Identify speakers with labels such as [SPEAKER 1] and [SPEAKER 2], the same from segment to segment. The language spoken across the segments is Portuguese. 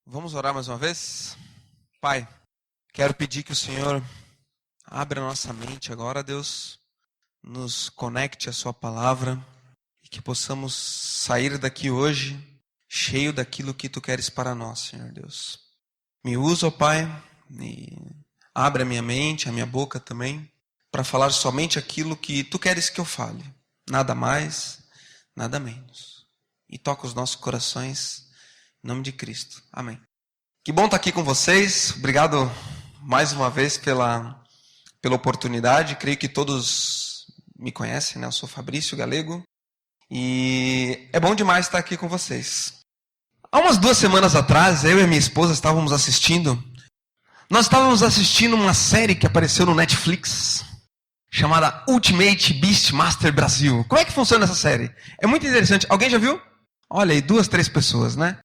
[SPEAKER 1] Vamos orar mais uma vez? Pai, quero pedir que o Senhor abra a nossa mente agora, Deus, nos conecte à Sua palavra e que possamos sair daqui hoje cheio daquilo que Tu queres para nós, Senhor Deus. Me usa, ó Pai, e abre a minha mente, a minha boca também, para falar somente aquilo que Tu queres que eu fale. Nada mais, nada menos. E toca os nossos corações. Em nome de Cristo. Amém. Que bom estar aqui com vocês. Obrigado mais uma vez pela oportunidade. Creio que todos me conhecem, né? Eu sou Fabrício Galego. E é bom demais estar aqui com vocês. Há umas 2 semanas atrás, eu e a minha esposa estávamos assistindo. Nós estávamos assistindo uma série que apareceu no Netflix, chamada Ultimate Beastmaster Brasil. Como é que funciona essa série? É muito interessante. Alguém já viu? Olha aí, 2, 3 pessoas, né?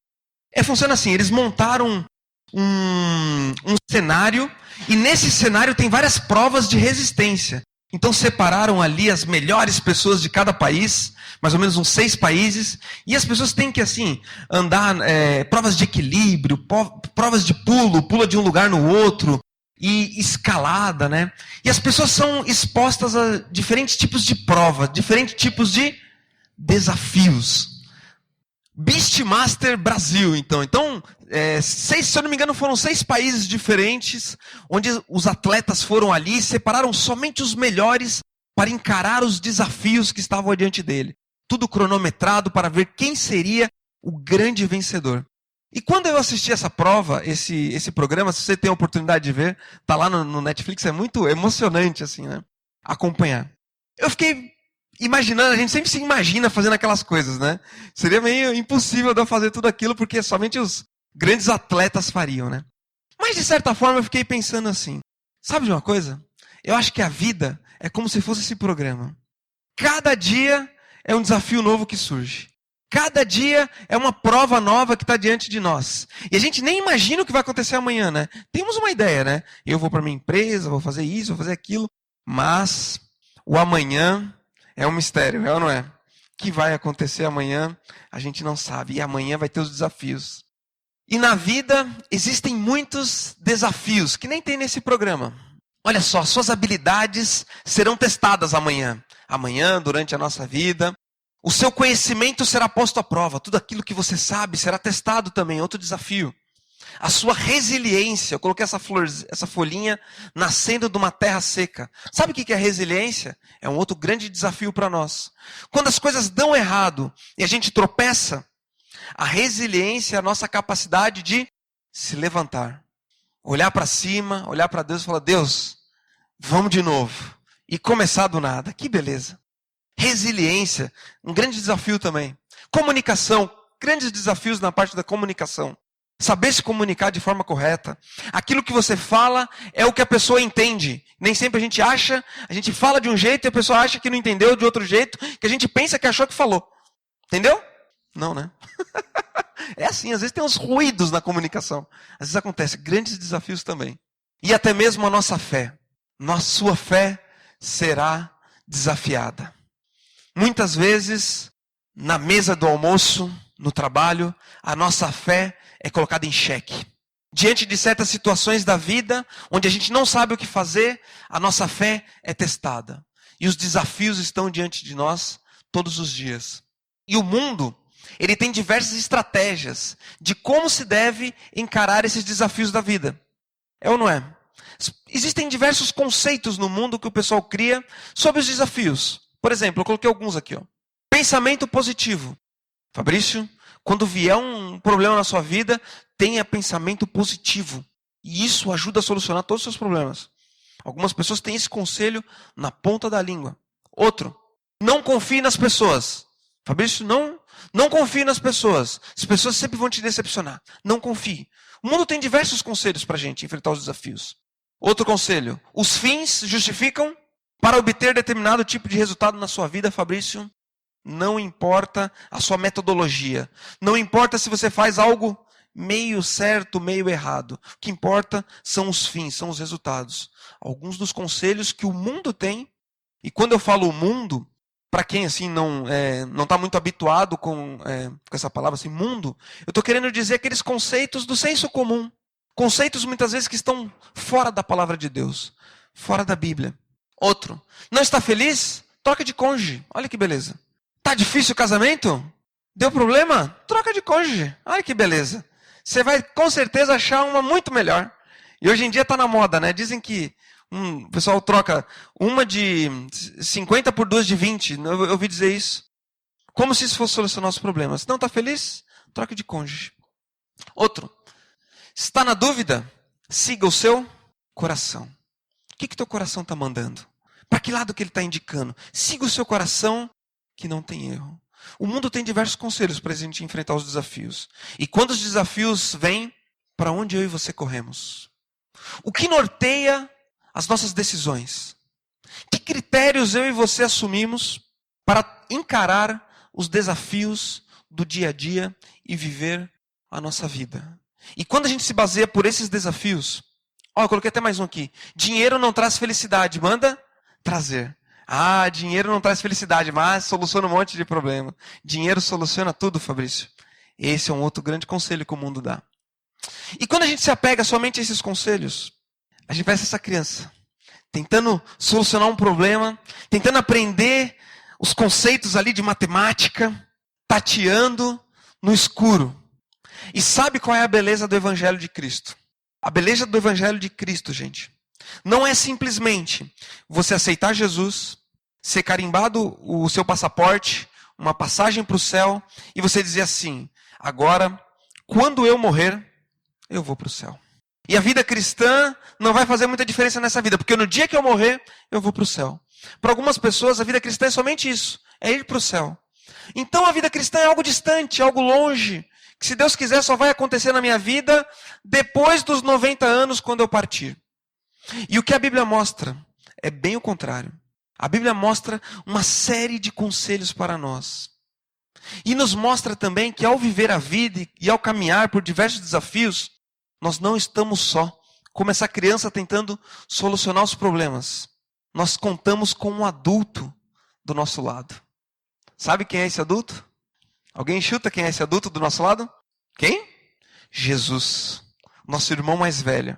[SPEAKER 1] Funciona assim, eles montaram um cenário, e nesse cenário tem várias provas de resistência. Então separaram ali as melhores pessoas de cada país, mais ou menos uns 6 países, e as pessoas têm que assim, andar, provas de equilíbrio, provas de pula de um lugar no outro, e escalada, né? E as pessoas são expostas a diferentes tipos de prova, diferentes tipos de desafios. Beastmaster Brasil, então. Se eu não me engano, foram 6 países diferentes, onde os atletas foram ali e separaram somente os melhores para encarar os desafios que estavam adiante dele. Tudo cronometrado para ver quem seria o grande vencedor. E quando eu assisti essa prova, esse programa, se você tem a oportunidade de ver, tá lá no Netflix, é muito emocionante, assim, né? Acompanhar. Eu fiquei imaginando, a gente sempre se imagina fazendo aquelas coisas, né? Seria meio impossível de eu fazer tudo aquilo, porque somente os grandes atletas fariam, né? Mas de certa forma eu fiquei pensando assim, sabe de uma coisa? Eu acho que a vida é como se fosse esse programa. Cada dia é um desafio novo que surge. Cada dia é uma prova nova que está diante de nós. E a gente nem imagina o que vai acontecer amanhã, né? Temos uma ideia, né? Eu vou para minha empresa, vou fazer isso, vou fazer aquilo. Mas o amanhã é um mistério, é ou não é? O que vai acontecer amanhã, a gente não sabe. E amanhã vai ter os desafios. E na vida, existem muitos desafios, que nem tem nesse programa. Olha só, suas habilidades serão testadas amanhã. Amanhã, durante a nossa vida. O seu conhecimento será posto à prova. Tudo aquilo que você sabe será testado também, outro desafio. A sua resiliência, eu coloquei essa folhinha nascendo de uma terra seca. Sabe o que é resiliência? É um outro grande desafio para nós. Quando as coisas dão errado e a gente tropeça, a resiliência é a nossa capacidade de se levantar. Olhar para cima, olhar para Deus e falar, Deus, vamos de novo. E começar do nada. Que beleza. Resiliência, um grande desafio também. Comunicação, grandes desafios na parte da comunicação. Saber se comunicar de forma correta. Aquilo que você fala é o que a pessoa entende. Nem sempre a gente fala de um jeito e a pessoa acha que não entendeu de outro jeito, que a gente pensa que achou que falou. Entendeu? Não, né? É assim, às vezes tem uns ruídos na comunicação. Às vezes acontece, grandes desafios também. E até mesmo a nossa fé. Sua fé será desafiada. Muitas vezes, na mesa do almoço, no trabalho, a nossa fé é colocada em xeque. Diante de certas situações da vida, onde a gente não sabe o que fazer, a nossa fé é testada. E os desafios estão diante de nós todos os dias. E o mundo, ele tem diversas estratégias de como se deve encarar esses desafios da vida. É ou não é? Existem diversos conceitos no mundo que o pessoal cria sobre os desafios. Por exemplo, eu coloquei alguns aqui. Pensamento positivo. Fabrício, quando vier um problema na sua vida, tenha pensamento positivo. E isso ajuda a solucionar todos os seus problemas. Algumas pessoas têm esse conselho na ponta da língua. Outro, não confie nas pessoas. Fabrício, não confie nas pessoas. As pessoas sempre vão te decepcionar. Não confie. O mundo tem diversos conselhos para a gente enfrentar os desafios. Outro conselho, os fins justificam para obter determinado tipo de resultado na sua vida, Fabrício. Não importa a sua metodologia. Não importa se você faz algo meio certo, meio errado. O que importa são os fins, são os resultados. Alguns dos conselhos que o mundo tem. E quando eu falo o mundo, para quem assim não está muito habituado com essa palavra assim, mundo, eu estou querendo dizer aqueles conceitos do senso comum. Conceitos muitas vezes que estão fora da palavra de Deus, fora da Bíblia. Outro, não está feliz? Troca de cônjuge. Olha que beleza. Tá difícil o casamento? Deu problema? Troca de cônjuge. Olha que beleza. Você vai com certeza achar uma muito melhor. E hoje em dia está na moda, né? Dizem que o pessoal troca uma de 50 por duas de 20. Eu ouvi dizer isso. Como se isso fosse solucionar os problemas. Não está feliz? Troca de cônjuge. Outro. Está na dúvida? Siga o seu coração. O que teu coração está mandando? Para que lado que ele está indicando? Siga o seu coração que não tem erro. O mundo tem diversos conselhos para a gente enfrentar os desafios. E quando os desafios vêm, para onde eu e você corremos? O que norteia as nossas decisões? Que critérios eu e você assumimos para encarar os desafios do dia a dia e viver a nossa vida? E quando a gente se baseia por esses desafios, eu coloquei até mais um aqui. Dinheiro não traz felicidade, manda trazer. Dinheiro não traz felicidade, mas soluciona um monte de problema. Dinheiro soluciona tudo, Fabrício. Esse é um outro grande conselho que o mundo dá. E quando a gente se apega somente a esses conselhos, a gente parece essa criança, tentando solucionar um problema, tentando aprender os conceitos ali de matemática, tateando no escuro. E sabe qual é a beleza do Evangelho de Cristo? A beleza do Evangelho de Cristo, gente, não é simplesmente você aceitar Jesus, ser carimbado o seu passaporte, uma passagem para o céu, e você dizer assim, agora, quando eu morrer, eu vou para o céu. E a vida cristã não vai fazer muita diferença nessa vida, porque no dia que eu morrer, eu vou para o céu. Para algumas pessoas, a vida cristã é somente isso, é ir para o céu. Então a vida cristã é algo distante, algo longe, que se Deus quiser só vai acontecer na minha vida depois dos 90 anos, quando eu partir. E o que a Bíblia mostra é bem o contrário. A Bíblia mostra uma série de conselhos para nós. E nos mostra também que ao viver a vida e ao caminhar por diversos desafios, nós não estamos só, como essa criança tentando solucionar os problemas. Nós contamos com um adulto do nosso lado. Sabe quem é esse adulto? Alguém chuta quem é esse adulto do nosso lado? Quem? Jesus, nosso irmão mais velho.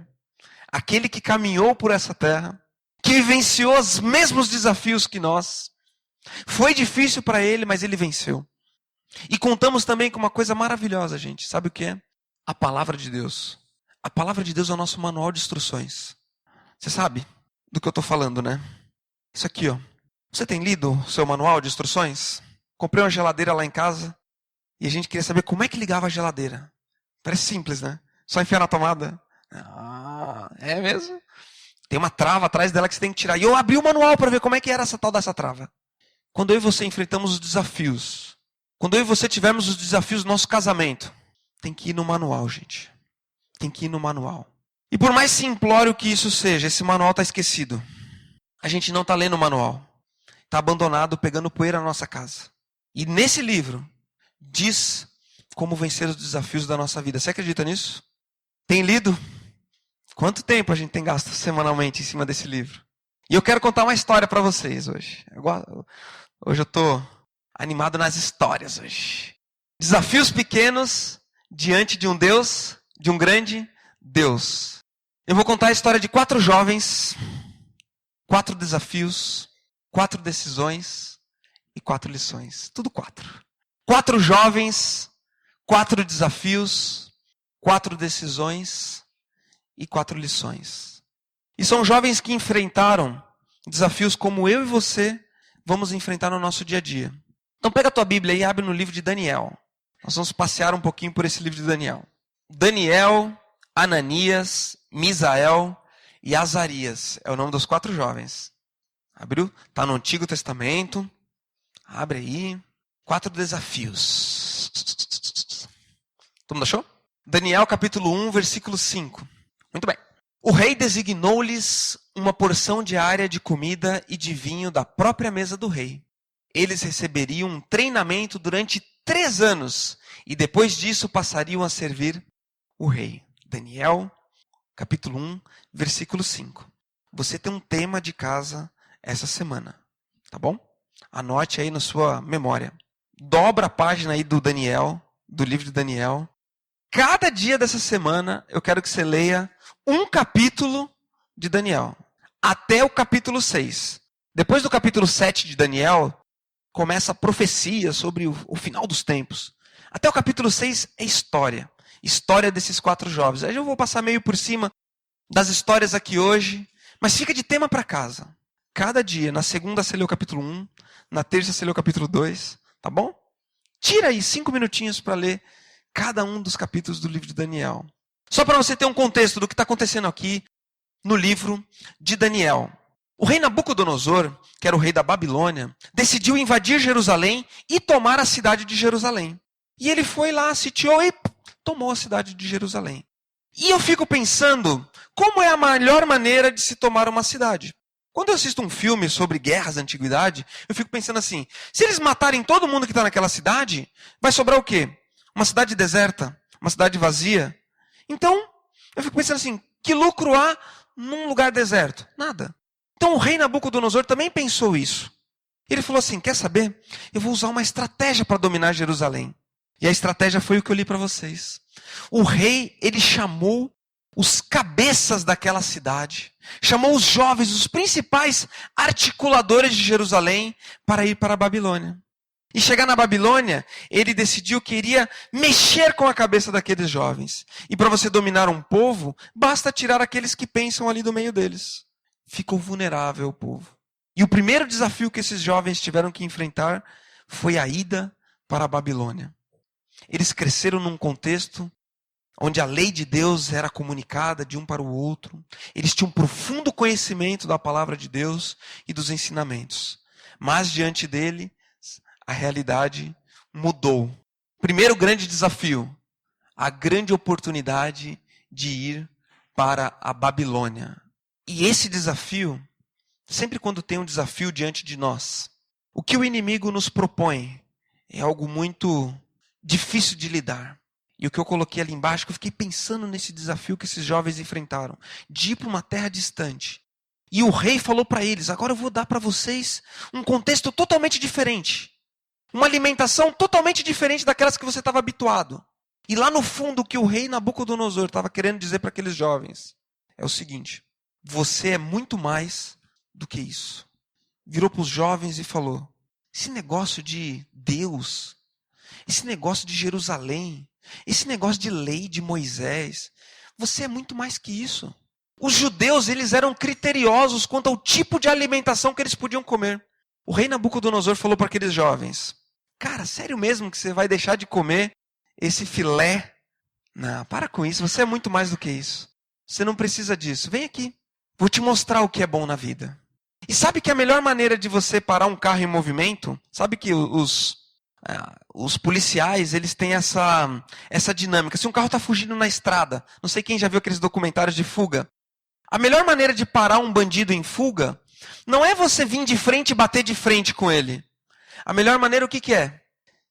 [SPEAKER 1] Aquele que caminhou por essa terra, que vivenciou os mesmos desafios que nós. Foi difícil para ele, mas ele venceu. E contamos também com uma coisa maravilhosa, gente. Sabe o que é? A palavra de Deus. A palavra de Deus é o nosso manual de instruções. Você sabe do que eu estou falando, né? Isso aqui, ó. Você tem lido o seu manual de instruções? Comprei uma geladeira lá em casa e a gente queria saber como é que ligava a geladeira. Parece simples, né? Só enfiar na tomada. É mesmo? Tem uma trava atrás dela que você tem que tirar. E eu abri o manual para ver como é que era essa tal dessa trava. Quando eu e você enfrentamos os desafios, quando eu e você tivermos os desafios do nosso casamento, tem que ir no manual, gente. Tem que ir no manual. E por mais simplório que isso seja, esse manual está esquecido. A gente não está lendo o manual. Está abandonado, pegando poeira na nossa casa. E nesse livro, diz como vencer os desafios da nossa vida. Você acredita nisso? Tem lido? Quanto tempo a gente tem gasto semanalmente em cima desse livro? E eu quero contar uma história para vocês hoje. Hoje eu estou animado nas histórias hoje. Desafios pequenos diante de um Deus, de um grande Deus. Eu vou contar a história de 4 jovens, 4 desafios, 4 decisões e 4 lições. Tudo 4. 4 jovens, 4 desafios, 4 decisões e 4 lições. E são jovens que enfrentaram desafios como eu e você vamos enfrentar no nosso dia a dia. Então pega a tua Bíblia e abre no livro de Daniel. Nós vamos passear um pouquinho por esse livro de Daniel. Daniel, Ananias, Misael e Azarias. É o nome dos 4 jovens. Abriu? Está no Antigo Testamento. Abre aí. 4 desafios. Todo mundo achou? Daniel capítulo 1, versículo 5. Muito bem. O rei designou-lhes uma porção diária de comida e de vinho da própria mesa do rei. Eles receberiam um treinamento durante 3 anos e depois disso passariam a servir o rei. Daniel, capítulo 1, versículo 5. Você tem um tema de casa essa semana, tá bom? Anote aí na sua memória. Dobra a página aí do Daniel, do livro de Daniel. Cada dia dessa semana, eu quero que você leia um capítulo de Daniel. Até o capítulo 6. Depois do capítulo 7 de Daniel, começa a profecia sobre o final dos tempos. Até o capítulo 6 é história. História desses 4 jovens. Aí eu vou passar meio por cima das histórias aqui hoje, mas fica de tema para casa. Cada dia, na segunda você lê o capítulo 1, na terça você lê o capítulo 2, tá bom? Tira aí 5 minutinhos para ler cada um dos capítulos do livro de Daniel. Só para você ter um contexto do que está acontecendo aqui no livro de Daniel. O rei Nabucodonosor, que era o rei da Babilônia, decidiu invadir Jerusalém e tomar a cidade de Jerusalém. E ele foi lá, sitiou e tomou a cidade de Jerusalém. E eu fico pensando, como é a melhor maneira de se tomar uma cidade? Quando eu assisto um filme sobre guerras da antiguidade, eu fico pensando assim, se eles matarem todo mundo que está naquela cidade, vai sobrar o quê? Uma cidade deserta, uma cidade vazia. Então, eu fico pensando assim, que lucro há num lugar deserto? Nada. Então o rei Nabucodonosor também pensou isso. Ele falou assim, quer saber? Eu vou usar uma estratégia para dominar Jerusalém. E a estratégia foi o que eu li para vocês. O rei, ele chamou os cabeças daquela cidade, chamou os jovens, os principais articuladores de Jerusalém para ir para a Babilônia. E chegar na Babilônia, ele decidiu que iria mexer com a cabeça daqueles jovens. E para você dominar um povo, basta tirar aqueles que pensam ali do meio deles. Ficou vulnerável o povo. E o primeiro desafio que esses jovens tiveram que enfrentar foi a ida para a Babilônia. Eles cresceram num contexto onde a lei de Deus era comunicada de um para o outro. Eles tinham um profundo conhecimento da palavra de Deus e dos ensinamentos. Mas diante dele, a realidade mudou. Primeiro grande desafio, a grande oportunidade de ir para a Babilônia. E esse desafio, sempre quando tem um desafio diante de nós, o que o inimigo nos propõe é algo muito difícil de lidar. E o que eu coloquei ali embaixo, que eu fiquei pensando nesse desafio que esses jovens enfrentaram, de ir para uma terra distante. E o rei falou para eles, agora eu vou dar para vocês um contexto totalmente diferente. Uma alimentação totalmente diferente daquelas que você estava habituado. E lá no fundo, o que o rei Nabucodonosor estava querendo dizer para aqueles jovens é o seguinte, você é muito mais do que isso. Virou para os jovens e falou, esse negócio de Deus, esse negócio de Jerusalém, esse negócio de lei de Moisés, você é muito mais que isso. Os judeus, eles eram criteriosos quanto ao tipo de alimentação que eles podiam comer. O rei Nabucodonosor falou para aqueles jovens, cara, sério mesmo que você vai deixar de comer esse filé? Não, para com isso, você é muito mais do que isso. Você não precisa disso. Vem aqui, vou te mostrar o que é bom na vida. E sabe que a melhor maneira de você parar um carro em movimento, sabe que os policiais, eles têm essa dinâmica. Se um carro está fugindo na estrada, não sei quem já viu aqueles documentários de fuga. A melhor maneira de parar um bandido em fuga não é você vir de frente e bater de frente com ele. A melhor maneira o que é?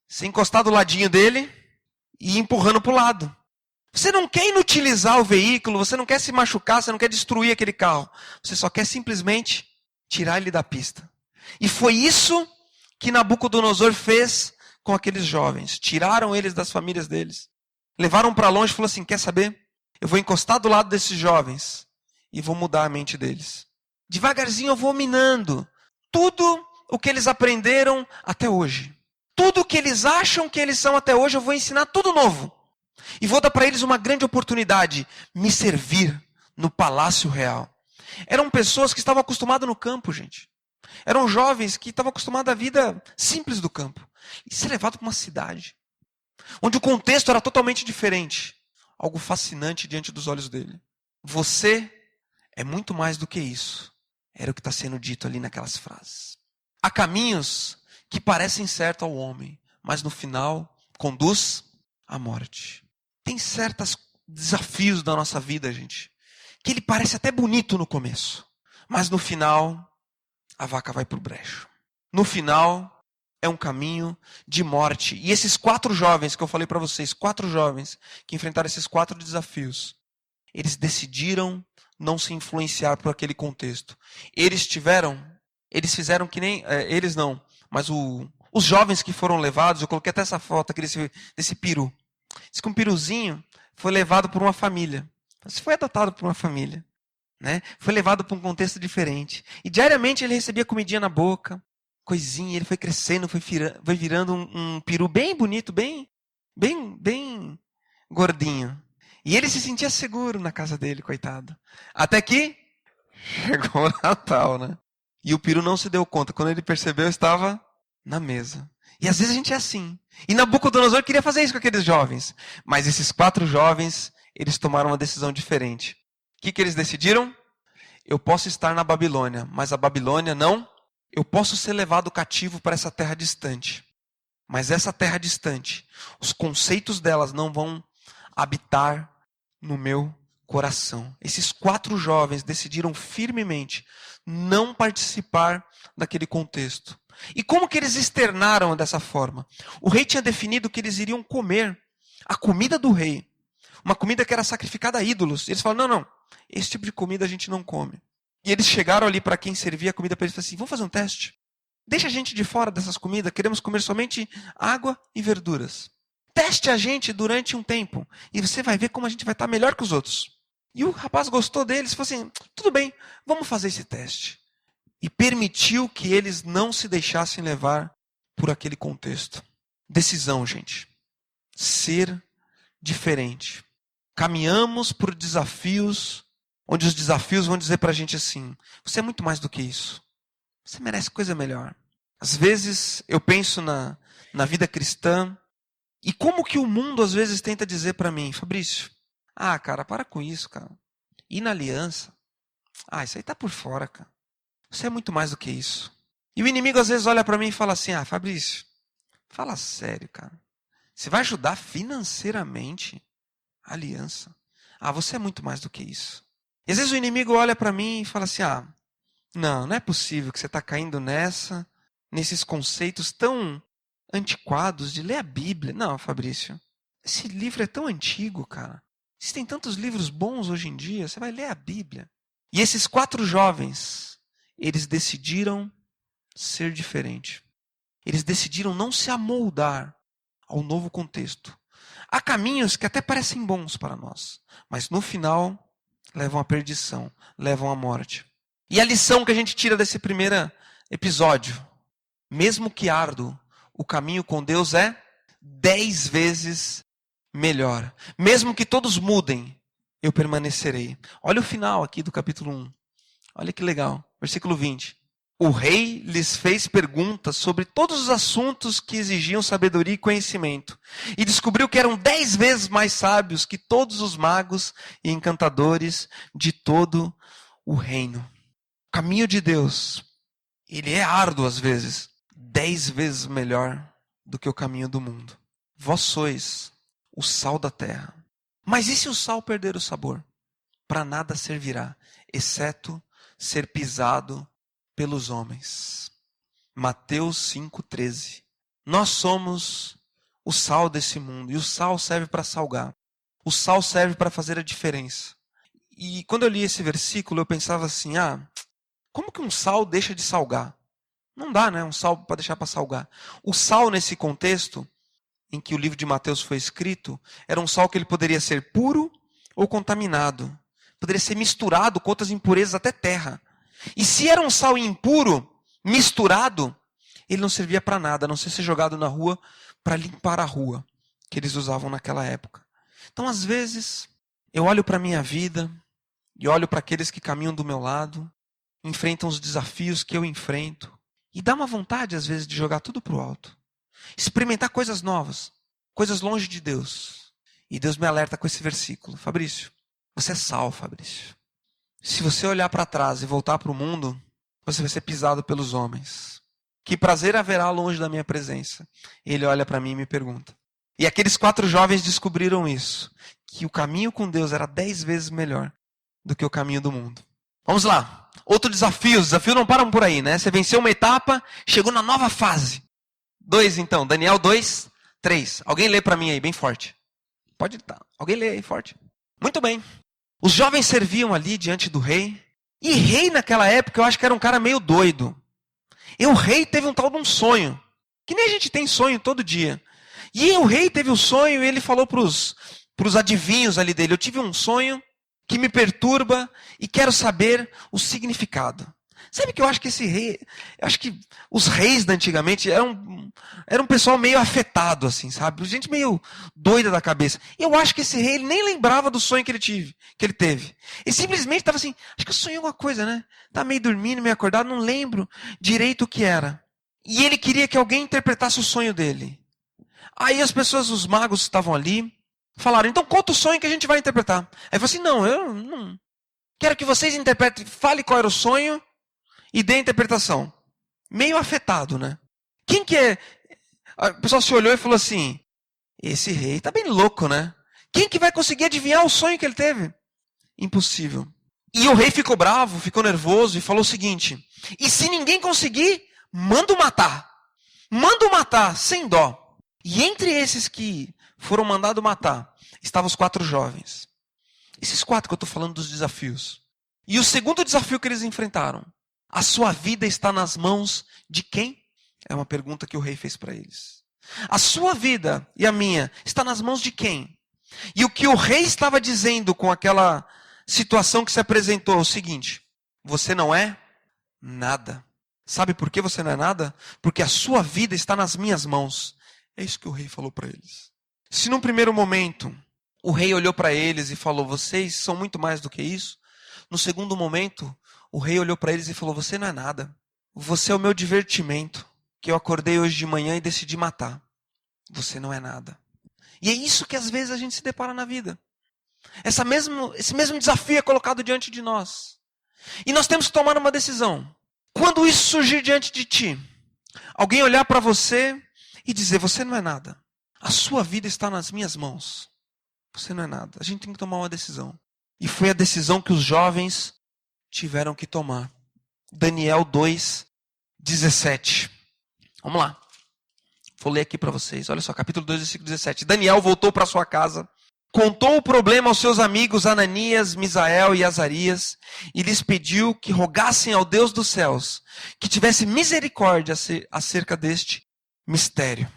[SPEAKER 1] Você encostar do ladinho dele e ir empurrando para o lado. Você não quer inutilizar o veículo, você não quer se machucar, você não quer destruir aquele carro. Você só quer simplesmente tirar ele da pista. E foi isso que Nabucodonosor fez com aqueles jovens. Tiraram eles das famílias deles. Levaram para longe e falou assim, quer saber? Eu vou encostar do lado desses jovens e vou mudar a mente deles. Devagarzinho eu vou minando tudo o que eles aprenderam até hoje. Tudo o que eles acham que eles são até hoje, eu vou ensinar tudo novo. E vou dar para eles uma grande oportunidade, me servir no palácio real. Eram pessoas que estavam acostumadas no campo, gente. Eram jovens que estavam acostumados à vida simples do campo. E ser levado para uma cidade, onde o contexto era totalmente diferente. Algo fascinante diante dos olhos dele. Você é muito mais do que isso. Era o que está sendo dito ali naquelas frases. Há caminhos que parecem certos ao homem, mas no final conduz à morte. Tem certos desafios da nossa vida, gente, que ele parece até bonito no começo, mas no final a vaca vai pro brejo. No final é um caminho de morte. E esses 4 jovens que eu falei para vocês, 4 jovens que enfrentaram esses 4 desafios, eles decidiram não se influenciar por aquele contexto. Eles fizeram que nem, eles não, Mas os jovens que foram levados, eu coloquei até essa foto aqui desse peru. Diz que um peruzinho foi levado por uma família. Você foi adotado por uma família. Né? Foi levado para um contexto diferente. E diariamente ele recebia comidinha na boca, coisinha, ele foi crescendo, foi virando um peru bem bonito, bem gordinho. E ele se sentia seguro na casa dele, coitado. Até que chegou o Natal, né? E o peru não se deu conta. Quando ele percebeu, estava na mesa. E às vezes a gente é assim. E Nabucodonosor queria fazer isso com aqueles jovens. Mas esses 4 jovens, eles tomaram uma decisão diferente. O que eles decidiram? Eu posso estar na Babilônia, mas a Babilônia não. Eu posso ser levado cativo para essa terra distante. Mas essa terra distante, os conceitos delas não vão habitar no meu coração. Esses 4 jovens decidiram firmemente não participar daquele contexto. E como que eles externaram dessa forma? O rei tinha definido que eles iriam comer a comida do rei. Uma comida que era sacrificada a ídolos. E eles falaram, não, esse tipo de comida a gente não come. E eles chegaram ali para quem servia a comida para eles e falaram assim, vamos fazer um teste? Deixa a gente de fora dessas comidas, queremos comer somente água e verduras. Teste a gente durante um tempo e você vai ver como a gente vai estar melhor que os outros. E o rapaz gostou deles e falou assim, tudo bem, vamos fazer esse teste. E permitiu que eles não se deixassem levar por aquele contexto. Decisão, gente. Ser diferente. Caminhamos por desafios, onde os desafios vão dizer para a gente assim, você é muito mais do que isso. Você merece coisa melhor. Às vezes eu penso na vida cristã e como que o mundo às vezes tenta dizer para mim, Fabrício, cara, para com isso, cara. Ir na aliança, isso aí tá por fora, cara. Você é muito mais do que isso. E o inimigo às vezes olha para mim e fala assim, Fabrício, fala sério, cara. Você vai ajudar financeiramente a aliança? Você é muito mais do que isso. E às vezes o inimigo olha para mim e fala assim, não é possível que você está caindo nesses conceitos tão antiquados de ler a Bíblia. Não, Fabrício, esse livro é tão antigo, cara. Existem tantos livros bons hoje em dia, você vai ler a Bíblia. E esses 4 jovens, eles decidiram ser diferente. Eles decidiram não se amoldar ao novo contexto. Há caminhos que até parecem bons para nós, mas no final levam à perdição, levam à morte. E a lição que a gente tira desse primeiro episódio, mesmo que árduo, o caminho com Deus é 10 vezes melhor. Mesmo que todos mudem, eu permanecerei. Olha o final aqui do capítulo 1. Olha que legal. Versículo 20. O rei lhes fez perguntas sobre todos os assuntos que exigiam sabedoria e conhecimento. E descobriu que eram 10 vezes mais sábios que todos os magos e encantadores de todo o reino. O caminho de Deus, ele é árduo às vezes. 10 vezes melhor do que o caminho do mundo. Vós sois o sal da terra. Mas e se o sal perder o sabor? Para nada servirá, exceto ser pisado pelos homens. Mateus 5,13. Nós somos o sal desse mundo. E o sal serve para salgar. O sal serve para fazer a diferença. E quando eu li esse versículo, eu pensava assim, como que um sal deixa de salgar? Não dá, né? Um sal para deixar para salgar. O sal, nesse contexto, em que o livro de Mateus foi escrito, era um sal que ele poderia ser puro ou contaminado. Poderia ser misturado com outras impurezas, até terra. E se era um sal impuro, misturado, ele não servia para nada, a não ser jogado na rua para limpar a rua, que eles usavam naquela época. Então, às vezes, eu olho para a minha vida e olho para aqueles que caminham do meu lado, enfrentam os desafios que eu enfrento, e dá uma vontade, às vezes, de jogar tudo para o alto. Experimentar coisas novas, coisas longe de Deus. E Deus me alerta com esse versículo. Fabrício, você é sal, Fabrício. Se você olhar para trás e voltar para o mundo, você vai ser pisado pelos homens. Que prazer haverá longe da minha presença? Ele olha para mim e me pergunta. E aqueles 4 jovens descobriram isso. Que o caminho com Deus era 10 vezes melhor do que o caminho do mundo. Vamos lá. Outro desafio. Os desafios não param por aí, né? Você venceu uma etapa, chegou na nova fase. 2 então. Daniel 2, 3. Alguém lê para mim aí, bem forte. Pode estar. Alguém lê aí forte. Muito bem. Os jovens serviam ali diante do rei. E rei naquela época eu acho que era um cara meio doido. E o rei teve um tal de um sonho. Que nem a gente tem sonho todo dia. E o rei teve o sonho e ele falou para os adivinhos ali dele: eu tive um sonho que me perturba e quero saber o significado. Sabe que eu acho que esse rei, eu acho que os reis da antigamente eram um pessoal meio afetado, assim, sabe? Gente meio doida da cabeça. Eu acho que esse rei ele nem lembrava do sonho que ele teve. Ele simplesmente estava assim, acho que eu sonhei alguma coisa, né? Tá meio dormindo, meio acordado, não lembro direito o que era. E ele queria que alguém interpretasse o sonho dele. Aí as pessoas, os magos que estavam ali, falaram, então conta o sonho que a gente vai interpretar. Aí ele falou assim, não, eu não quero que vocês interpretem, fale qual era o sonho e dê a interpretação. Meio afetado, né? Quem que é? O pessoal se olhou e falou assim, esse rei tá bem louco, né? Quem que vai conseguir adivinhar o sonho que ele teve? Impossível. E o rei ficou bravo, ficou nervoso e falou o seguinte, e se ninguém conseguir, manda matar. Manda matar, sem dó. E entre esses que foram mandados matar, estavam os 4 jovens. Esses 4 que eu estou falando dos desafios. E o segundo desafio que eles enfrentaram. A sua vida está nas mãos de quem? É uma pergunta que o rei fez para eles. A sua vida e a minha está nas mãos de quem? E o que o rei estava dizendo com aquela situação que se apresentou é o seguinte: você não é nada. Sabe por que você não é nada? Porque a sua vida está nas minhas mãos. É isso que o rei falou para eles. Se num primeiro momento o rei olhou para eles e falou, vocês são muito mais do que isso. No segundo momento, o rei olhou para eles e falou, você não é nada. Você é o meu divertimento, que eu acordei hoje de manhã e decidi matar. Você não é nada. E é isso que às vezes a gente se depara na vida. Esse mesmo desafio é colocado diante de nós. E nós temos que tomar uma decisão. Quando isso surgir diante de ti, alguém olhar para você e dizer, você não é nada. A sua vida está nas minhas mãos. Você não é nada. A gente tem que tomar uma decisão. E foi a decisão que os jovens tiveram que tomar. Daniel 2:17. Vamos lá. Vou ler aqui para vocês. Olha só, capítulo 2, versículo 17. Daniel voltou para sua casa, contou o problema aos seus amigos Ananias, Misael e Azarias, e lhes pediu que rogassem ao Deus dos céus, que tivesse misericórdia acerca deste mistério.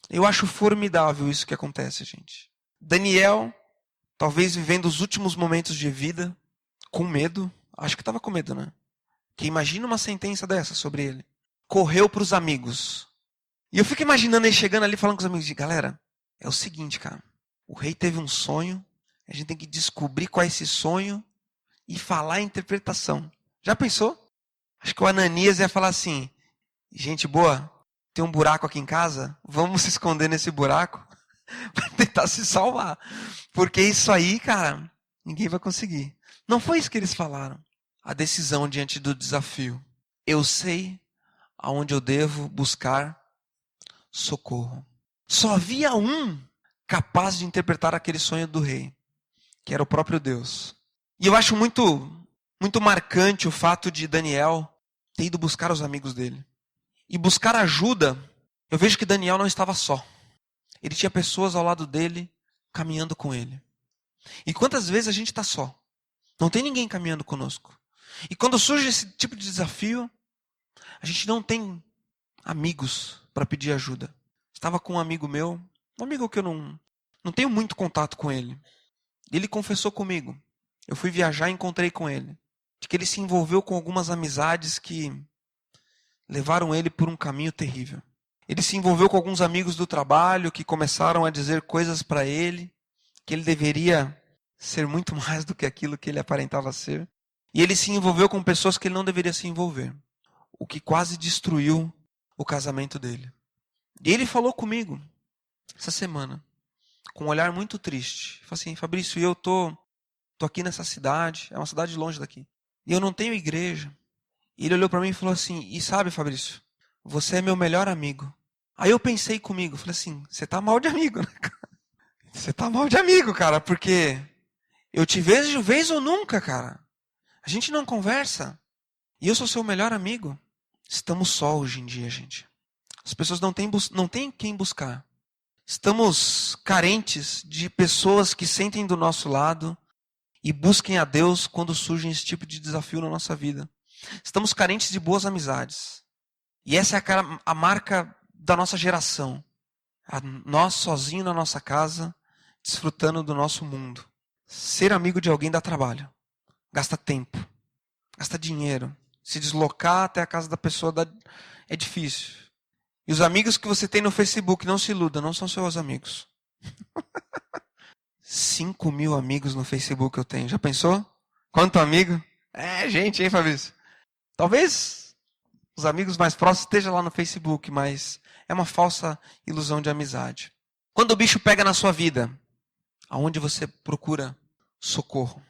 [SPEAKER 1] Eu acho formidável isso que acontece, gente. Daniel, talvez vivendo os últimos momentos de vida, com medo, acho que estava com medo, né? Que imagina uma sentença dessa sobre ele. Correu para os amigos. E eu fico imaginando ele chegando ali falando com os amigos, galera, é o seguinte, cara, o rei teve um sonho, a gente tem que descobrir qual é esse sonho e falar a interpretação. Já pensou? Acho que o Ananias ia falar assim, gente boa, tem um buraco aqui em casa, vamos se esconder nesse buraco para tentar se salvar. Porque isso aí, cara, ninguém vai conseguir. Não foi isso que eles falaram. A decisão diante do desafio. Eu sei aonde eu devo buscar socorro. Só havia um capaz de interpretar aquele sonho do rei, que era o próprio Deus. E eu acho muito marcante o fato de Daniel ter ido buscar os amigos dele. E buscar ajuda, eu vejo que Daniel não estava só. Ele tinha pessoas ao lado dele, caminhando com ele. E quantas vezes a gente está só? Não tem ninguém caminhando conosco. E quando surge esse tipo de desafio, a gente não tem amigos para pedir ajuda. Estava com um amigo meu, um amigo que eu não tenho muito contato com ele. Ele confessou comigo. Eu fui viajar e encontrei com ele. De que ele se envolveu com algumas amizades que levaram ele por um caminho terrível. Ele se envolveu com alguns amigos do trabalho que começaram a dizer coisas para ele, que ele deveria ser muito mais do que aquilo que ele aparentava ser. E ele se envolveu com pessoas que ele não deveria se envolver. O que quase destruiu o casamento dele. E ele falou comigo, essa semana, com um olhar muito triste. Ele falou assim, Fabrício, eu tô aqui nessa cidade, é uma cidade longe daqui, e eu não tenho igreja. E ele olhou para mim e falou assim, e sabe, Fabrício, você é meu melhor amigo. Aí eu pensei comigo, falei assim, você tá mal de amigo, né? Você tá mal de amigo, cara, porque eu te vejo vez ou nunca, cara. A gente não conversa. E eu sou seu melhor amigo. Estamos só hoje em dia, gente. As pessoas não têm quem buscar. Estamos carentes de pessoas que sentem do nosso lado e busquem a Deus quando surge esse tipo de desafio na nossa vida. Estamos carentes de boas amizades. E essa é a marca da nossa geração. Nós sozinhos na nossa casa, desfrutando do nosso mundo. Ser amigo de alguém dá trabalho. Gasta tempo. Gasta dinheiro. Se deslocar até a casa da pessoa é difícil. E os amigos que você tem no Facebook, não se iluda, não são seus amigos. 5.000 amigos no Facebook eu tenho. Já pensou? Quanto amigo? É gente, hein, Fabrício? Talvez os amigos mais próximos estejam lá no Facebook, mas é uma falsa ilusão de amizade. Quando o bicho pega na sua vida, aonde você procura socorro?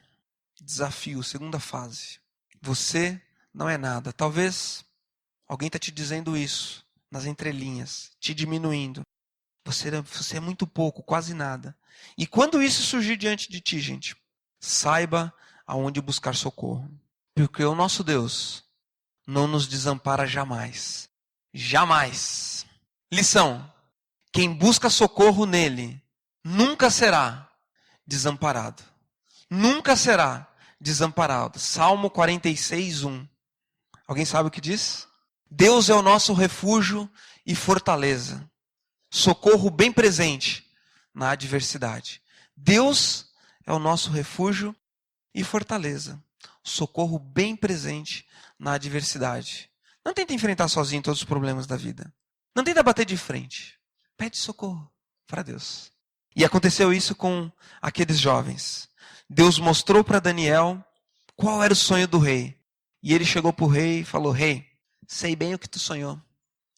[SPEAKER 1] Desafio, segunda fase. Você não é nada. Talvez alguém está te dizendo isso nas entrelinhas, te diminuindo. Você é muito pouco, quase nada. E quando isso surgir diante de ti, gente, saiba aonde buscar socorro. Porque o nosso Deus não nos desampara jamais. Jamais. Lição: quem busca socorro nele nunca será desamparado. Nunca será desamparado. Salmo 46:1. Alguém sabe o que diz? Deus é o nosso refúgio e fortaleza. Socorro bem presente na adversidade. Deus é o nosso refúgio e fortaleza. Socorro bem presente na adversidade. Não tenta enfrentar sozinho todos os problemas da vida. Não tenta bater de frente. Pede socorro para Deus. E aconteceu isso com aqueles jovens. Deus mostrou para Daniel qual era o sonho do rei. E ele chegou para o rei e falou: rei, sei bem o que tu sonhou,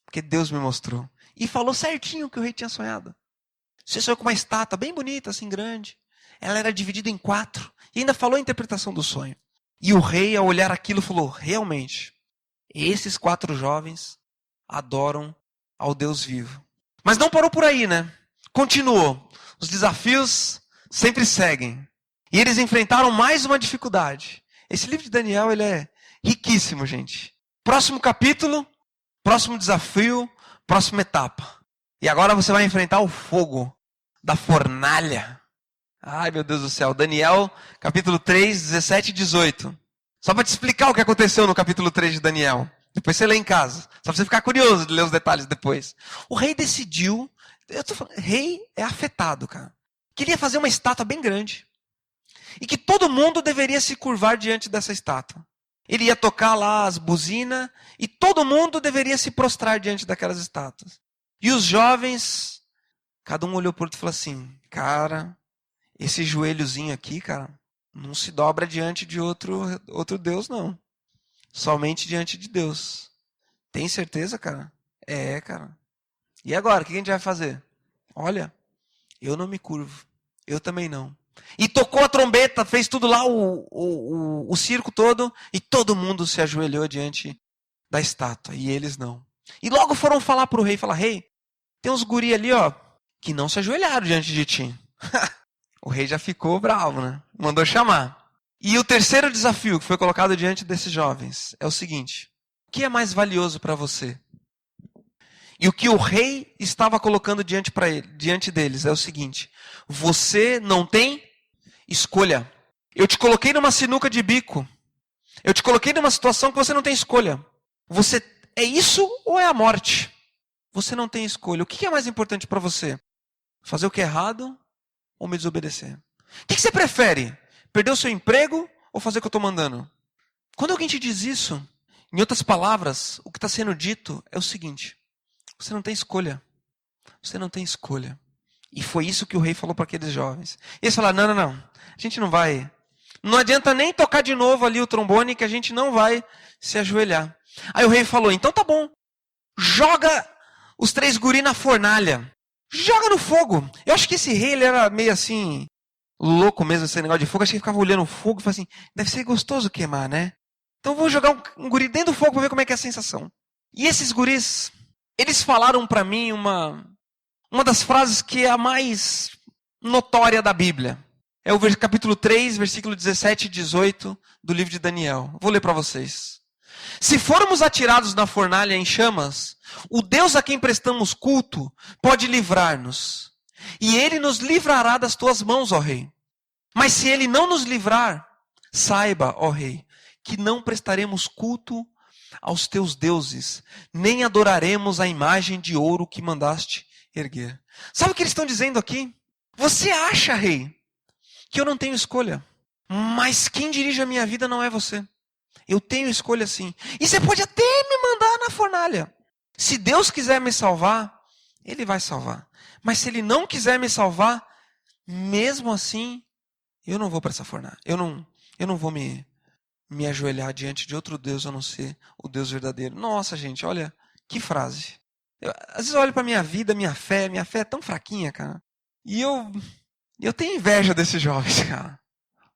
[SPEAKER 1] porque Deus me mostrou. E falou certinho o que o rei tinha sonhado. Você sonhou com uma estátua bem bonita, assim grande. Ela era dividida em 4. E ainda falou a interpretação do sonho. E o rei, ao olhar aquilo, falou: realmente, esses 4 jovens adoram ao Deus vivo. Mas não parou por aí, né? Continuou. Os desafios sempre seguem. E eles enfrentaram mais uma dificuldade. Esse livro de Daniel, ele é riquíssimo, gente. Próximo capítulo, próximo desafio, próxima etapa. E agora você vai enfrentar o fogo da fornalha. Ai, meu Deus do céu. Daniel, capítulo 3, 17 e 18. Só para te explicar o que aconteceu no capítulo 3 de Daniel. Depois você lê em casa. Só para você ficar curioso de ler os detalhes depois. O rei decidiu. Rei é afetado, cara. Queria fazer uma estátua bem grande. E que todo mundo deveria se curvar diante dessa estátua. Ele ia tocar lá as buzinas e todo mundo deveria se prostrar diante daquelas estátuas. E os jovens, cada um olhou para o outro e falou assim: cara, esse joelhozinho aqui, cara, não se dobra diante de outro Deus, não. Somente diante de Deus. Tem certeza, cara? É, cara. E agora, o que a gente vai fazer? Olha, eu não me curvo. Eu também não. E tocou a trombeta, fez tudo lá, o circo todo, e todo mundo se ajoelhou diante da estátua, e eles não. E logo foram falar para o rei, falar: rei, tem uns guri ali, ó, que não se ajoelharam diante de ti. O rei já ficou bravo, né? Mandou chamar. E o terceiro desafio que foi colocado diante desses jovens é o seguinte: o que é mais valioso para você? E o que o rei estava colocando diante deles é o seguinte: você não tem escolha. Eu te coloquei numa sinuca de bico. Eu te coloquei numa situação que você não tem escolha. Você é isso ou é a morte? Você não tem escolha. O que é mais importante para você? Fazer o que é errado ou me desobedecer? O que você prefere? Perder o seu emprego ou fazer o que eu estou mandando? Quando alguém te diz isso, em outras palavras, o que está sendo dito é o seguinte: você não tem escolha. Você não tem escolha. E foi isso que o rei falou para aqueles jovens. E eles falaram: não. A gente não vai. Não adianta nem tocar de novo ali o trombone que a gente não vai se ajoelhar. Aí o rei falou: então tá bom. Joga os 3 guri na fornalha. Joga no fogo. Eu acho que esse rei, ele era meio assim, louco mesmo, esse negócio de fogo. Acho que ele ficava olhando o fogo e falava assim: deve ser gostoso queimar, né? Então eu vou jogar um guri dentro do fogo para ver como é que é a sensação. E esses guris, eles falaram para mim uma das frases que é a mais notória da Bíblia. É o capítulo 3, versículo 17 e 18 do livro de Daniel. Vou ler para vocês. Se formos atirados na fornalha em chamas, o Deus a quem prestamos culto pode livrar-nos. E ele nos livrará das tuas mãos, ó rei. Mas se ele não nos livrar, saiba, ó rei, que não prestaremos culto aos teus deuses, nem adoraremos a imagem de ouro que mandaste erguer. Sabe o que eles estão dizendo aqui? Você acha, rei, que eu não tenho escolha, mas quem dirige a minha vida não é você. Eu tenho escolha sim. E você pode até me mandar na fornalha. Se Deus quiser me salvar, Ele vai salvar. Mas se Ele não quiser me salvar, mesmo assim, eu não vou para essa fornalha. Eu não vou me ajoelhar diante de outro Deus a não ser o Deus verdadeiro. Nossa, gente, olha que frase. Às vezes eu olho para minha vida, minha fé é tão fraquinha, cara. E eu tenho inveja desses jovens, cara.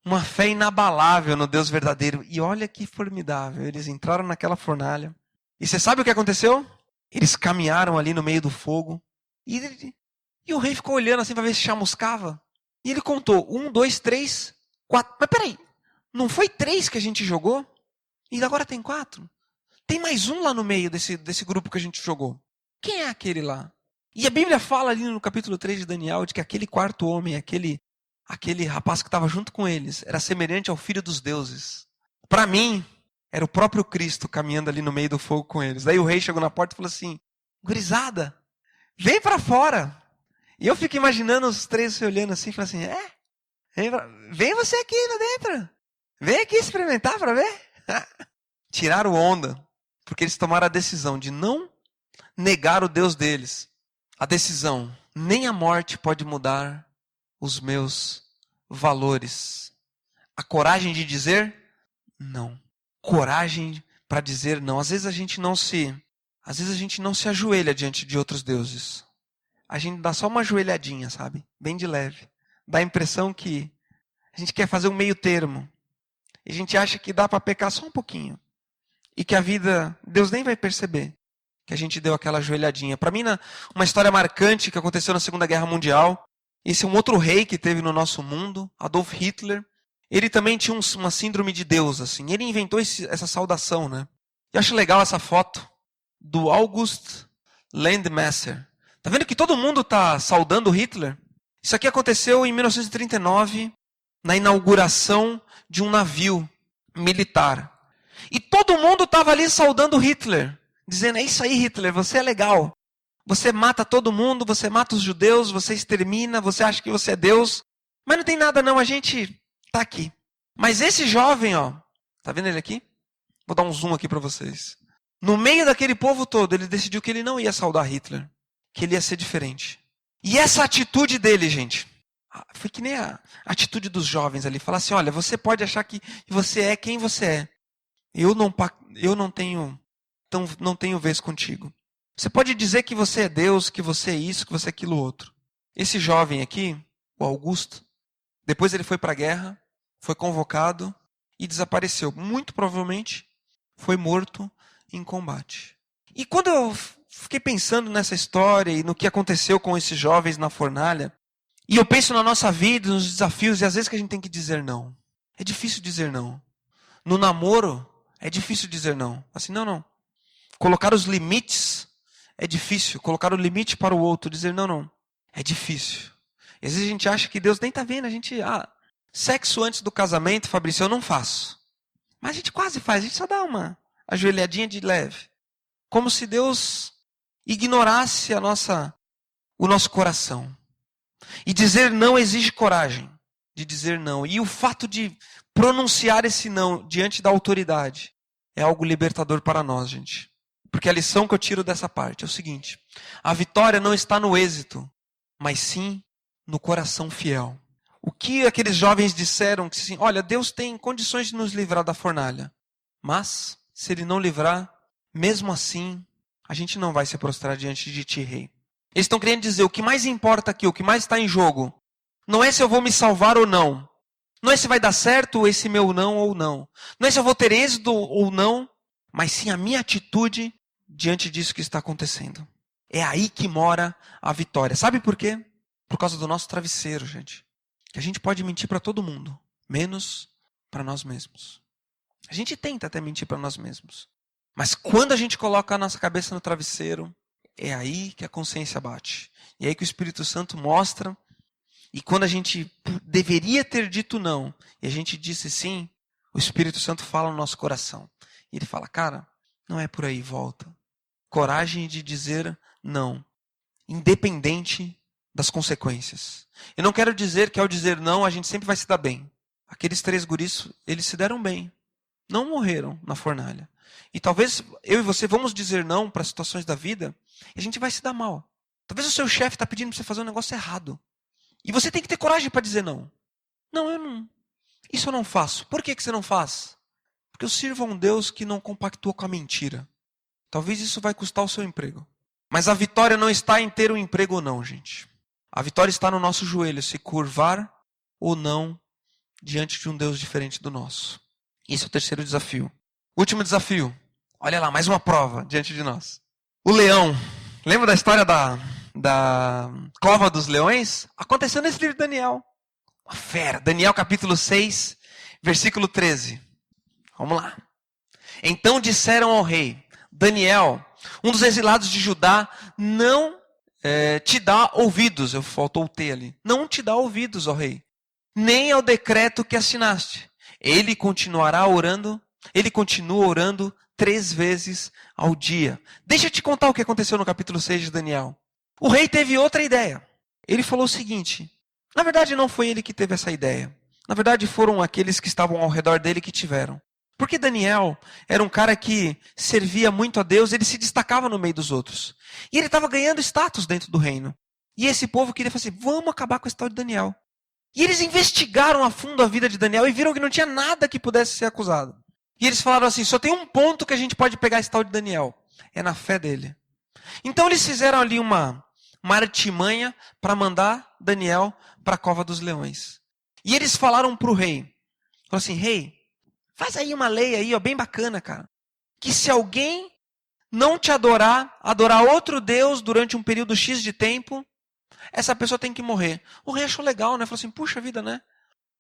[SPEAKER 1] Uma fé inabalável no Deus verdadeiro. E olha que formidável. Eles entraram naquela fornalha. E você sabe o que aconteceu? Eles caminharam ali no meio do fogo. E o rei ficou olhando assim para ver se chamuscava. E ele contou: 1, 2, 3, 4. Mas peraí, não foi 3 que a gente jogou? E agora tem 4? Tem mais um lá no meio desse grupo que a gente jogou. Quem é aquele lá? E a Bíblia fala ali no capítulo 3 de Daniel de que aquele quarto homem, aquele rapaz que estava junto com eles, era semelhante ao filho dos deuses. Para mim, era o próprio Cristo caminhando ali no meio do fogo com eles. Daí o rei chegou na porta e falou assim: gurizada, vem para fora. E eu fico imaginando os 3 se olhando assim, falando assim: vem você aqui lá dentro. Vem aqui experimentar para ver. Tiraram onda, porque eles tomaram a decisão de não negar o Deus deles. A decisão: nem a morte pode mudar os meus valores. A coragem de dizer não. Coragem para dizer não. Às vezes a gente não se ajoelha diante de outros deuses. A gente dá só uma ajoelhadinha, sabe? Bem de leve. Dá a impressão que a gente quer fazer um meio termo. E a gente acha que dá para pecar só um pouquinho. E que a vida, Deus nem vai perceber que a gente deu aquela ajoelhadinha. Para mim, uma história marcante que aconteceu na Segunda Guerra Mundial. Esse é um outro rei que teve no nosso mundo, Adolf Hitler. Ele também tinha uma síndrome de Deus, assim. Ele inventou essa saudação, né? Eu acho legal essa foto do August Landmasser. Tá vendo que todo mundo tá saudando Hitler? Isso aqui aconteceu em 1939, na inauguração de um navio militar. E todo mundo estava ali saudando Hitler, dizendo: é isso aí, Hitler, você é legal. Você mata todo mundo, você mata os judeus, você extermina, você acha que você é Deus. Mas não tem nada não, a gente tá aqui. Mas esse jovem, ó, tá vendo ele aqui? Vou dar um zoom aqui para vocês. No meio daquele povo todo, ele decidiu que ele não ia saudar Hitler, que ele ia ser diferente. E essa atitude dele, gente, foi que nem a atitude dos jovens ali. Falar assim: olha, você pode achar que você é quem você é. Eu não tenho vez contigo. Você pode dizer que você é Deus, que você é isso, que você é aquilo outro. Esse jovem aqui, o Augusto, depois ele foi para a guerra, foi convocado e desapareceu. Muito provavelmente foi morto em combate. E quando eu fiquei pensando nessa história e no que aconteceu com esses jovens na fornalha, e eu penso na nossa vida, nos desafios, e às vezes que a gente tem que dizer não. É difícil dizer não. No namoro, é difícil dizer não. Assim, não. Colocar os limites é difícil. Colocar o limite para o outro, dizer não. É difícil. E às vezes a gente acha que Deus nem está vendo. A gente, sexo antes do casamento, Fabrício, eu não faço. Mas a gente quase faz. A gente só dá uma ajoelhadinha de leve. Como se Deus ignorasse o nosso coração. E dizer não exige coragem de dizer não. E o fato de pronunciar esse não diante da autoridade é algo libertador para nós, gente. Porque a lição que eu tiro dessa parte é o seguinte: a vitória não está no êxito, mas sim no coração fiel. O que aqueles jovens disseram? Que assim, olha, Deus tem condições de nos livrar da fornalha. Mas, se Ele não livrar, mesmo assim, a gente não vai se prostrar diante de ti, rei. Eles estão querendo dizer: o que mais importa aqui, o que mais está em jogo, não é se eu vou me salvar ou não. Não é se vai dar certo esse meu não ou não. Não é se eu vou ter êxito ou não, mas sim a minha atitude diante disso que está acontecendo. É aí que mora a vitória. Sabe por quê? Por causa do nosso travesseiro, gente. Que a gente pode mentir para todo mundo, menos para nós mesmos. A gente tenta até mentir para nós mesmos. Mas quando a gente coloca a nossa cabeça no travesseiro, é aí que a consciência bate. E é aí que o Espírito Santo mostra. E quando a gente deveria ter dito não, e a gente disse sim, o Espírito Santo fala no nosso coração. E ele fala: cara, Não é por aí, volta. Coragem de dizer não, independente das consequências. Eu não quero dizer que ao dizer não a gente sempre vai se dar bem. Aqueles 3 guris, eles se deram bem. Não morreram na fornalha. E talvez eu e você vamos dizer não para situações da vida e a gente vai se dar mal. Talvez o seu chefe está pedindo para você fazer um negócio errado. E você tem que ter coragem para dizer não. Não, eu não. Isso eu não faço. Por que você não faz? Porque eu sirvo a um Deus que não compactua com a mentira. Talvez isso vai custar o seu emprego. Mas a vitória não está em ter um emprego ou não, gente. A vitória está no nosso joelho, se curvar ou não diante de um Deus diferente do nosso. Esse é o 3º desafio. Último desafio. Olha lá, mais uma prova diante de nós. O leão. Lembra da história da cova dos leões? Aconteceu nesse livro de Daniel. Uma fera. Daniel capítulo 6, versículo 13. Vamos lá. Então disseram ao rei, Daniel, um dos exilados de Judá, não te dá ouvidos. Faltou o T ali. Não te dá ouvidos, ó rei. Nem ao decreto que assinaste. Ele continua orando 3 vezes ao dia. Deixa eu te contar o que aconteceu no capítulo 6 de Daniel. O rei teve outra ideia. Ele falou o seguinte, na verdade não foi ele que teve essa ideia. Na verdade foram aqueles que estavam ao redor dele que tiveram. Porque Daniel era um cara que servia muito a Deus, ele se destacava no meio dos outros. E ele estava ganhando status dentro do reino. E esse povo queria fazer, vamos acabar com esse tal de Daniel. E eles investigaram a fundo a vida de Daniel e viram que não tinha nada que pudesse ser acusado. E eles falaram assim, só tem um ponto que a gente pode pegar esse tal de Daniel. É na fé dele. Então eles fizeram ali uma artimanha para mandar Daniel para a cova dos leões. E eles falaram para o rei. Falaram assim, rei, faz aí uma lei aí, ó, bem bacana, cara. Que se alguém não te adorar outro Deus durante um período X de tempo, essa pessoa tem que morrer. O rei achou legal, né? Falou assim, puxa vida, né?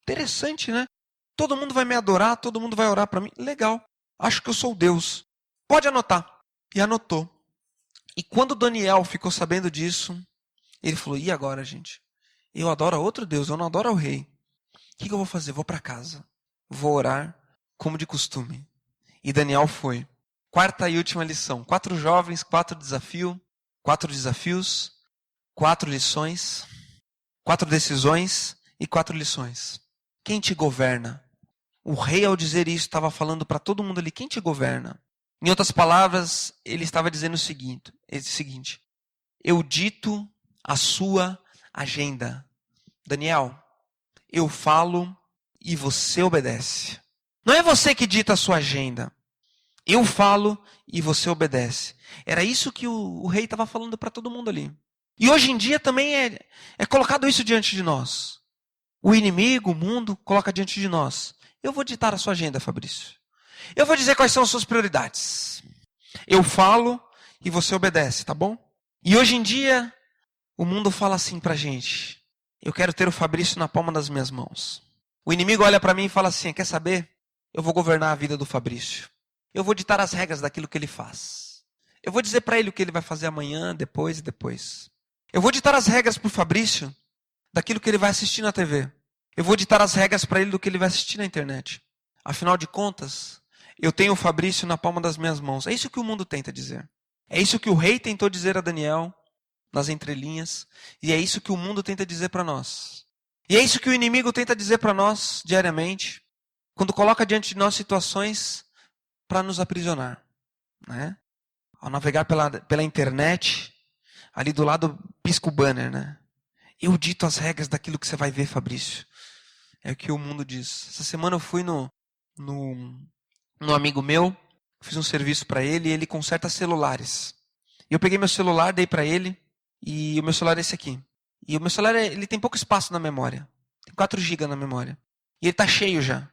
[SPEAKER 1] Interessante, né? Todo mundo vai me adorar, todo mundo vai orar para mim. Legal, acho que eu sou Deus. Pode anotar. E anotou. E quando Daniel ficou sabendo disso, ele falou, e agora, gente? Eu adoro outro Deus, eu não adoro o rei. O que eu vou fazer? Vou para casa. Vou orar como de costume. E Daniel foi. 4ª e última lição. 4 jovens, 4 desafios, 4 lições, 4 decisões e 4 lições. Quem te governa? O rei, ao dizer isso, estava falando para todo mundo ali, quem te governa? Em outras palavras, ele estava dizendo o seguinte, eu dito a sua agenda. Daniel, eu falo e você obedece. Não é você que dita a sua agenda. Eu falo e você obedece. Era isso que o rei estava falando para todo mundo ali. E hoje em dia também é colocado isso diante de nós. O inimigo, o mundo, coloca diante de nós. Eu vou ditar a sua agenda, Fabrício. Eu vou dizer quais são as suas prioridades. Eu falo e você obedece, tá bom? E hoje em dia, o mundo fala assim pra gente. Eu quero ter o Fabrício na palma das minhas mãos. O inimigo olha para mim e fala assim, quer saber? Eu vou governar a vida do Fabrício. Eu vou ditar as regras daquilo que ele faz. Eu vou dizer para ele o que ele vai fazer amanhã, depois e depois. Eu vou ditar as regras para o Fabrício daquilo que ele vai assistir na TV. Eu vou ditar as regras para ele do que ele vai assistir na internet. Afinal de contas, eu tenho o Fabrício na palma das minhas mãos. É isso que o mundo tenta dizer. É isso que o rei tentou dizer a Daniel nas entrelinhas. E é isso que o mundo tenta dizer para nós. E é isso que o inimigo tenta dizer para nós diariamente. Quando coloca diante de nós situações para nos aprisionar. Né? Ao navegar pela internet, ali do lado pisca o banner. Né? Eu dito as regras daquilo que você vai ver, Fabrício. É o que o mundo diz. Essa semana eu fui no amigo meu, fiz um serviço para ele e ele conserta celulares. E eu peguei meu celular, dei para ele e o meu celular é esse aqui. E o meu celular ele tem pouco espaço na memória. Tem 4 GB na memória. E ele tá cheio já.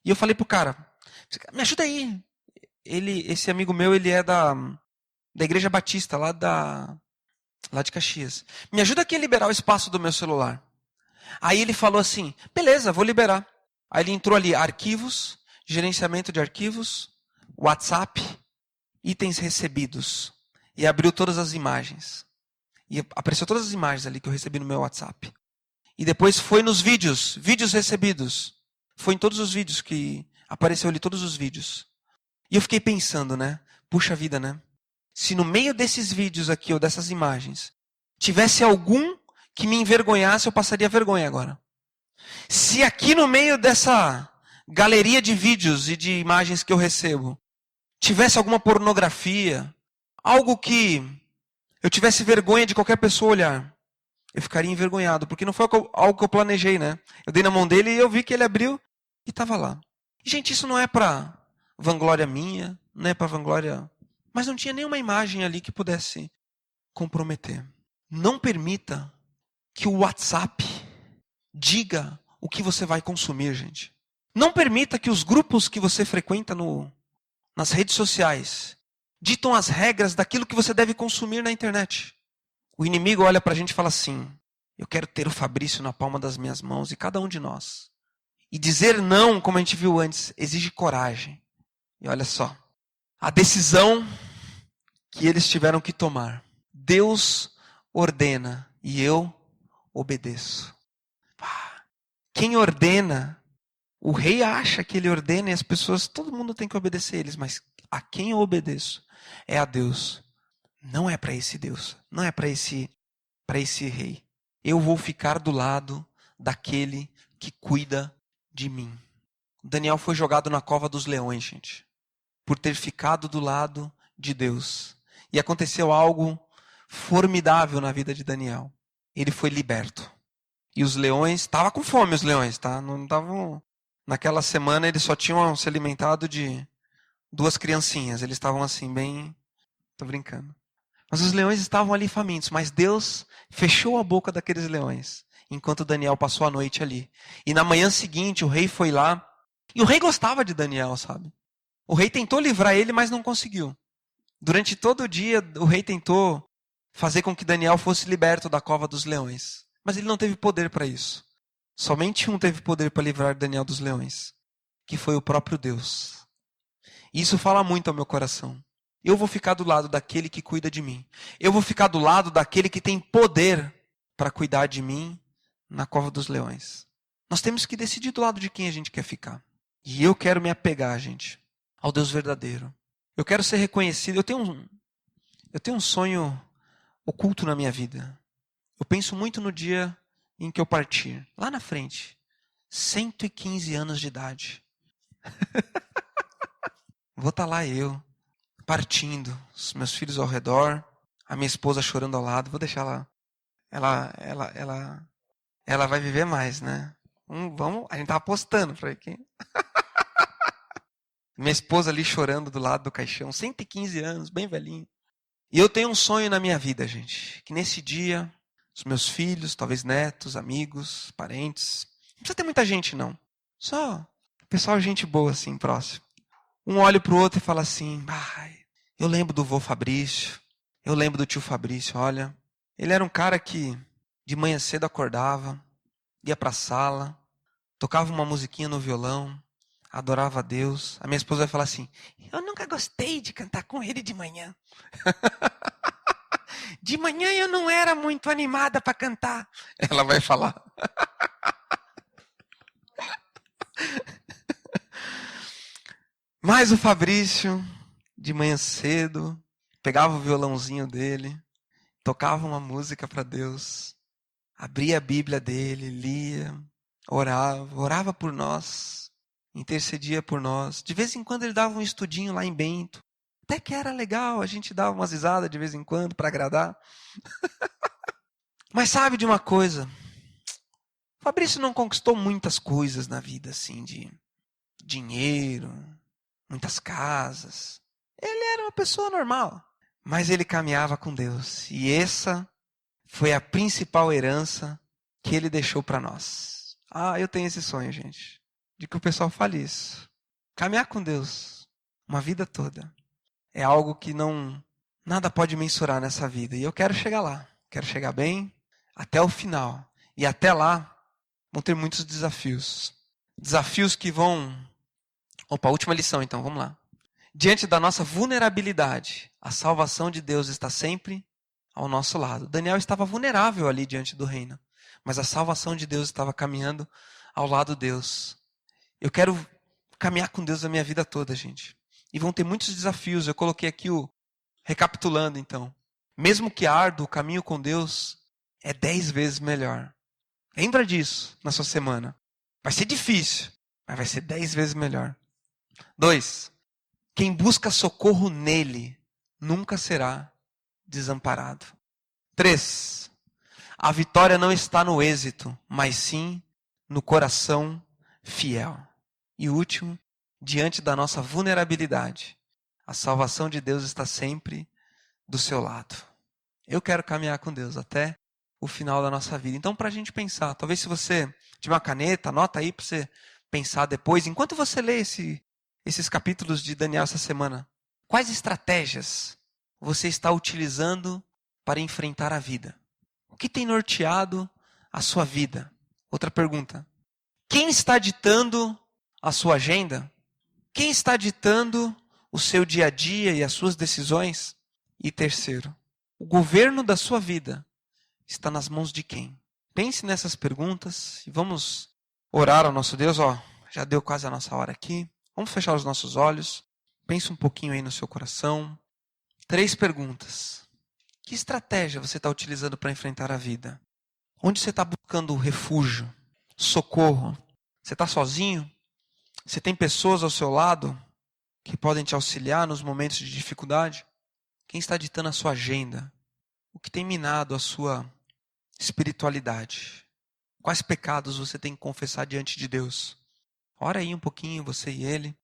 [SPEAKER 1] E eu falei pro cara, me ajuda aí. Esse amigo meu, ele é da Igreja Batista, lá de Caxias. Me ajuda aqui a liberar o espaço do meu celular. Aí ele falou assim, beleza, vou liberar. Aí ele entrou ali, arquivos, gerenciamento de arquivos, WhatsApp, itens recebidos. E abriu todas as imagens. E apareceu todas as imagens ali que eu recebi no meu WhatsApp. E depois foi nos vídeos recebidos. Foi em todos os vídeos que apareceu ali, todos os vídeos. E eu fiquei pensando, né? Puxa vida, né? Se no meio desses vídeos aqui, ou dessas imagens, tivesse algum que me envergonhasse, eu passaria vergonha agora. Se aqui no meio dessa galeria de vídeos e de imagens que eu recebo, tivesse alguma pornografia, algo que eu tivesse vergonha de qualquer pessoa olhar, eu ficaria envergonhado, porque não foi algo que eu planejei, né? Eu dei na mão dele e eu vi que ele abriu e estava lá. E, gente, isso não é para vanglória minha, não é para vanglória... Mas não tinha nenhuma imagem ali que pudesse comprometer. Não permita que o WhatsApp diga o que você vai consumir, gente. Não permita que os grupos que você frequenta nas redes sociais ditam as regras daquilo que você deve consumir na internet. O inimigo olha para a gente e fala assim: eu quero ter o Fabrício na palma das minhas mãos, e cada um de nós. E dizer não, como a gente viu antes, exige coragem. E olha só, a decisão que eles tiveram que tomar. Deus ordena e eu obedeço. Quem ordena, o rei acha que ele ordena e as pessoas, todo mundo tem que obedecer a eles, mas a quem eu obedeço é a Deus. Não é para esse Deus, não é para esse rei. Eu vou ficar do lado daquele que cuida de mim. Daniel foi jogado na cova dos leões, gente, por ter ficado do lado de Deus. E aconteceu algo formidável na vida de Daniel. Ele foi liberto. E os leões, estavam com fome os leões, tá? Não estavam... Naquela semana eles só tinham se alimentado de 2 criancinhas. Eles estavam assim, bem... Tô brincando. Mas os leões estavam ali famintos. Mas Deus fechou a boca daqueles leões, enquanto Daniel passou a noite ali. E na manhã seguinte o rei foi lá. E o rei gostava de Daniel, sabe? O rei tentou livrar ele, mas não conseguiu. Durante todo o dia, o rei tentou fazer com que Daniel fosse liberto da cova dos leões. Mas ele não teve poder para isso. Somente um teve poder para livrar Daniel dos leões, que foi o próprio Deus. E isso fala muito ao meu coração. Eu vou ficar do lado daquele que cuida de mim. Eu vou ficar do lado daquele que tem poder para cuidar de mim na cova dos leões. Nós temos que decidir do lado de quem a gente quer ficar. E eu quero me apegar, gente, ao Deus verdadeiro. Eu quero ser reconhecido. Eu tenho um sonho oculto na minha vida. Eu penso muito no dia em que eu partir. Lá na frente. 115 anos de idade. Vou estar lá eu, partindo. Os meus filhos ao redor. A minha esposa chorando ao lado. Vou deixar ela vai viver mais, né? A gente tá apostando para ver quem... Minha esposa ali chorando do lado do caixão, 115 anos, bem velhinho. E eu tenho um sonho na minha vida, gente. Que nesse dia, os meus filhos, talvez netos, amigos, parentes. Não precisa ter muita gente, não. Só pessoal, gente boa, assim, próximo. Um olha pro outro e fala assim: eu lembro do vô Fabrício. Eu lembro do tio Fabrício, olha. Ele era um cara que de manhã cedo acordava, ia pra sala, tocava uma musiquinha no violão, adorava a Deus. A minha esposa vai falar assim: eu nunca gostei de cantar com ele de manhã. De manhã eu não era muito animada para cantar. Ela vai falar. Mas o Fabrício, de manhã cedo, pegava o violãozinho dele, tocava uma música para Deus, abria a Bíblia dele, lia, orava por nós, intercedia por nós. De vez em quando ele dava um estudinho lá em Bento. Até que era legal, a gente dava umas risadas de vez em quando para agradar. Mas sabe de uma coisa? O Fabrício não conquistou muitas coisas na vida, assim, de dinheiro, muitas casas. Ele era uma pessoa normal. Mas ele caminhava com Deus. E essa foi a principal herança que ele deixou para nós. Eu tenho esse sonho, gente, de que o pessoal fale isso. Caminhar com Deus uma vida toda é algo que nada pode mensurar nessa vida. E eu quero chegar lá. Quero chegar bem até o final. E até lá vão ter muitos desafios. Desafios que vão... última lição então, vamos lá. Diante da nossa vulnerabilidade, a salvação de Deus está sempre ao nosso lado. Daniel estava vulnerável ali diante do reino, mas a salvação de Deus estava caminhando ao lado de Deus. Eu quero caminhar com Deus a minha vida toda, gente. E vão ter muitos desafios. Eu coloquei aqui recapitulando então. Mesmo que árduo, o caminho com Deus é 10 vezes melhor. Lembra disso na sua semana. Vai ser difícil, mas vai ser 10 vezes melhor. 2. Quem busca socorro nele nunca será desamparado. 3. A vitória não está no êxito, mas sim no coração fiel. E último, diante da nossa vulnerabilidade, a salvação de Deus está sempre do seu lado. Eu quero caminhar com Deus até o final da nossa vida. Então, para a gente pensar, talvez se você tiver uma caneta, anota aí para você pensar depois. Enquanto você lê esses capítulos de Daniel essa semana, quais estratégias você está utilizando para enfrentar a vida? O que tem norteado a sua vida? Outra pergunta. Quem está ditando a sua agenda? Quem está ditando o seu dia a dia e as suas decisões? E terceiro, o governo da sua vida está nas mãos de quem? Pense nessas perguntas e vamos orar ao nosso Deus. Já deu quase a nossa hora aqui. Vamos fechar os nossos olhos. Pense um pouquinho aí no seu coração. 3 perguntas. Que estratégia você está utilizando para enfrentar a vida? Onde você está buscando refúgio, socorro? Você está sozinho? Você tem pessoas ao seu lado que podem te auxiliar nos momentos de dificuldade? Quem está ditando a sua agenda? O que tem minado a sua espiritualidade? Quais pecados você tem que confessar diante de Deus? Ora aí um pouquinho, você e ele.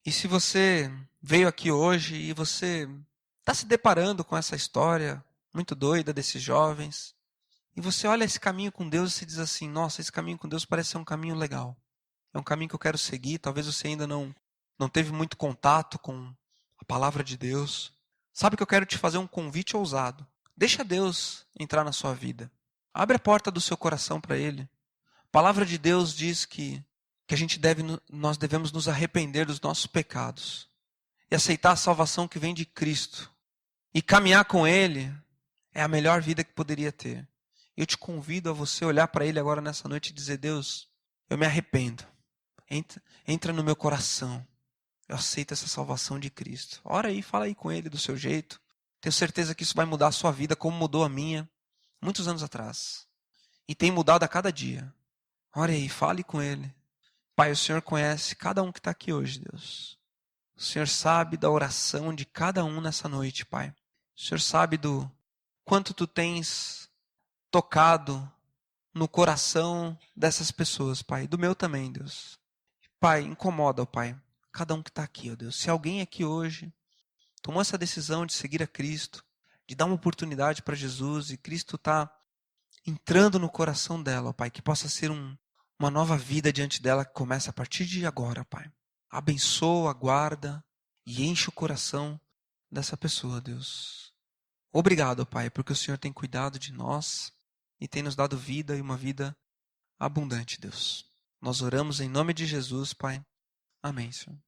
[SPEAKER 1] E se você veio aqui hoje e você está se deparando com essa história muito doida desses jovens, e você olha esse caminho com Deus e se diz assim, nossa, esse caminho com Deus parece ser um caminho legal. É um caminho que eu quero seguir. Talvez você ainda não teve muito contato com a palavra de Deus. Sabe que eu quero te fazer um convite ousado. Deixa Deus entrar na sua vida. Abre a porta do seu coração para Ele. A palavra de Deus diz que nós devemos nos arrepender dos nossos pecados e aceitar a salvação que vem de Cristo. E caminhar com Ele é a melhor vida que poderia ter. Eu te convido a você olhar para Ele agora nessa noite e dizer, Deus, eu me arrependo. Entra no meu coração. Eu aceito essa salvação de Cristo. Ora aí, fala aí com Ele do seu jeito. Tenho certeza que isso vai mudar a sua vida como mudou a minha muitos anos atrás. E tem mudado a cada dia. Ora aí, fale com Ele. Pai, o Senhor conhece cada um que está aqui hoje, Deus. O Senhor sabe da oração de cada um nessa noite, Pai. O Senhor sabe do quanto Tu tens tocado no coração dessas pessoas, Pai. Do meu também, Deus. Pai, incomoda, Pai, cada um que está aqui, ó Deus. Se alguém aqui hoje tomou essa decisão de seguir a Cristo, de dar uma oportunidade para Jesus, e Cristo está entrando no coração dela, ó Pai, que possa ser uma nova vida diante dela que começa a partir de agora, Pai. Abençoa, guarda e enche o coração dessa pessoa, Deus. Obrigado, Pai, porque o Senhor tem cuidado de nós e tem nos dado vida e uma vida abundante, Deus. Nós oramos em nome de Jesus, Pai. Amém, Senhor.